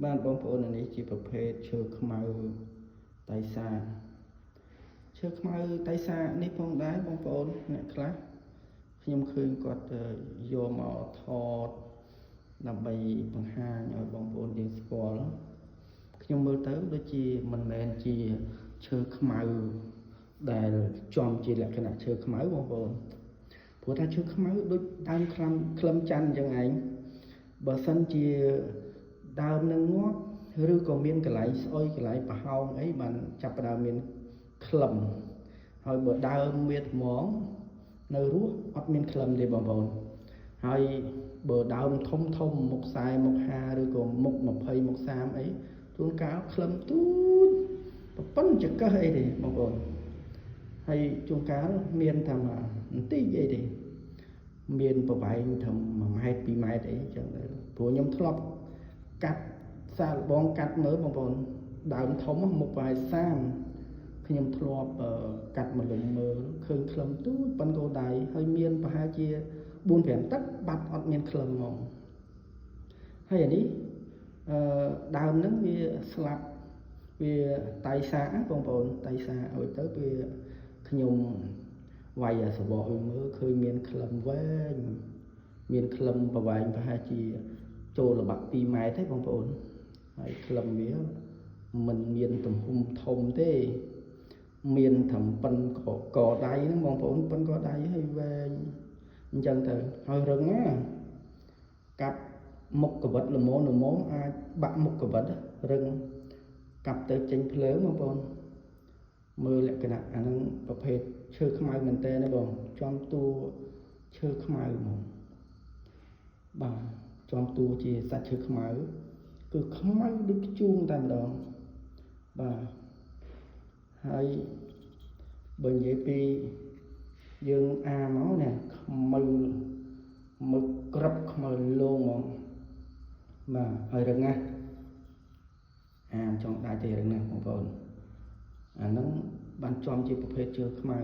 បានបងប្អូននេះជាប្រភេទឈើខ្មៅតៃសាឈើខ្មៅតៃសានេះផងដែរបងប្អូនអ្នកខ្លះខ្ញុំឃើញគាត់យកមកថតដើម្បីបង្ហាញឲ្យបងប្អូនយើងស្គាល់ខ្ញុំមើលទៅដូចជាមិនមែនជាឈើខ្មៅដែលចំជាលក្ខណៈឈើខ្មៅបងប្អូនព្រោះថាឈើខ្មៅដូចដើមខ្លឹមច័ន្ទអញ្ចឹងឯងបើសិនជាដើមនឹងងាប់ឬក៏មានកន្លែងស្អុយកន្លែងប្រហោងអីបានចាប់ផ្ដើមមានក្លឹមហើយបើដើមមានថ្មងនៅរស់អត់មានក្លឹមទេបងប្អូនហើយបើដើមធំមុខ40មុខ50ឬក៏មុខ20មុខ30អីជួនកាលក្លឹមទូចប៉ុណ្ណឹងចកឹះអីទេបងប្អូនហើយជួនកាលមានតែបន្តិចអីទេមានប្រវែងត្រឹម1ម៉ែត្រ2ម៉ែត្រអីចឹងទៅព្រោះខ្ញុំធ្លាប់កាត់សាកល្បងកាត់មើលបងប្អូនដើមធំមុខប្រហែល30ខ្ញុំធ្លាប់កាត់មកលំមើលឃើញក្លឹមទូចប៉ុនកោដៃហើយមានប្រហែលជា4-5ទឹកបាត់អត់មានក្លឹមហ្មងហើយអានេះដើមហ្នឹងវាស្លាប់វាតៃសាបងប្អូនតៃសាឲ្យទៅវាខ្ញុំវាយអាសបកឲ្យមើលឃើញមានក្លឹមវែងមានក្លឹមប្រវែងប្រហែលជាចូលល្បាក់2ម៉ែត្រទេបងប្អូនហើយក្លឹមវាមិនមានទំហំធំទេមានត្រឹមប៉ុនកដៃហ្នឹងបងប្អូនប៉ុនកដៃហើយវែងអញ្ចឹងទៅហើយរឹងណាកាប់មុខកវិតល្មមអាចបាក់មុខកវិតរឹងកាប់ទៅចេញភ្លើងបងប្អូនមើលលក្ខណៈអាហ្នឹងប្រភេទឈើខ្មៅមែនតើណាបងចំតួឈើខ្មៅហ្មងបាទចំតួជាសាច់ឈើខ្មៅគឺខ្មៅដូចធ្យូងតែម្ដងបាទហើយបើនិយាយពីយើងមកណាខ្មៅមើលក្របខ្មៅលោងហ្មងបាទហើយរឹងណាចង់ដាច់ទេរឹងណាបងប្អូនអាហ្នឹងបានចំជាប្រភេទឈើខ្មៅ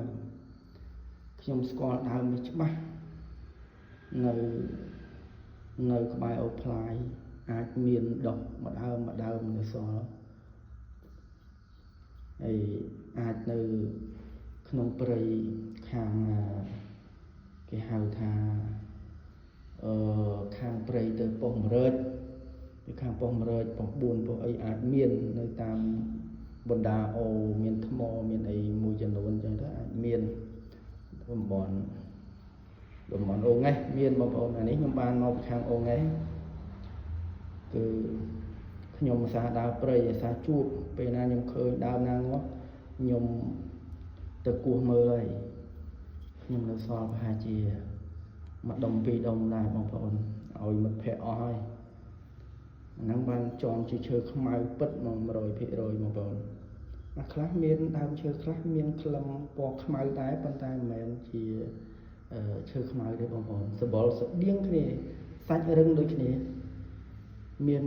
ខ្ញុំស្គាល់ដើមវាច្បាស់នៅក្បែរអូផ្លាយអាចមានដុះមួយដើមនៅសល់ហើយអាចនៅក្នុងព្រៃខាងគេហៅថាខាងព្រៃទៅប៉ុស្តិ៍100ពីខាងប៉ុស្តិ៍100ប៉ុស្តិ៍4ប៉ុស្តិ៍អីអាចមាននៅតាមបណ្ដាអូមានថ្មមានអីមួយចំនួនអញ្ចឹងទៅអាចមានតំបន់អូងេះមានបងប្អូនអានេះខ្ញុំបានមកពីខាងអូងេះគឺខ្ញុំអាសាដើរព្រៃអាសាជួបពេលណាខ្ញុំឃើញដើមណាងាប់ខ្ញុំទៅគោះមើលហើយខ្ញុំនៅសល់ប្រហែលជាមួយដុំ2ដុំដែរបងប្អូនឲ្យមិត្តភ័ក្តិអស់ហើយអាហ្នឹងបានចំជាឈើខ្មៅពិតមក 100% បងប្អូនអាខ្លះមានដើមឈើខ្លះមានក្លឹមពណ៌ខ្មៅដែរប៉ុន្តែមិនមែនជាឈើខ្មៅទេបងប្អូនសបល់ស្តៀងគ្នាសាច់រឹងដូចគ្នាមាន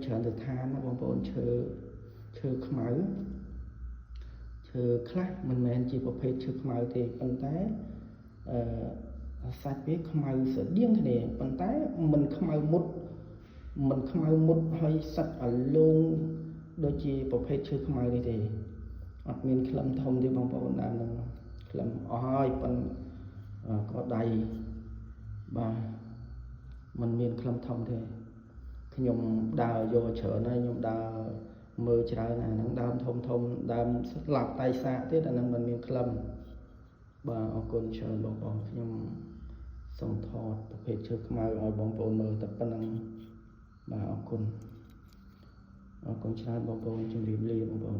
ច្រើនទៅឋានណាបងប្អូនឈើខ្មៅឈើខ្លះមិនមែនជាប្រភេទឈើខ្មៅទេប៉ុន្តែសាច់វាខ្មៅស្តៀងគ្នាប៉ុន្តែមិនខ្មៅមុតហើយសាច់អាឡូងដូចជាប្រភេទឈើខ្មៅនេះទេអត់មានក្លឹមធំទេបងប្អូនដើមហ្នឹងក្លឹមអស់ហើយប៉ុន្តែក៏ដៃបាទมันមានក្លឹមធំទេខ្ញុំដើរយកច្រើនហើយខ្ញុំដើរមើលច្រើនអាហ្នឹងដើមធំដើមស្លាប់តៃសាទៀតអាហ្នឹងมันមានក្លឹមបាទអរគុណច្រើនបងប្អូនខ្ញុំសូមថតប្រភេទឈើខ្មៅឲ្យបងប្អូនមើលតែប៉ុណ្្នឹងបាទអរគុណច្រើនបងប្អូនជម្រាបលាបងប្អូន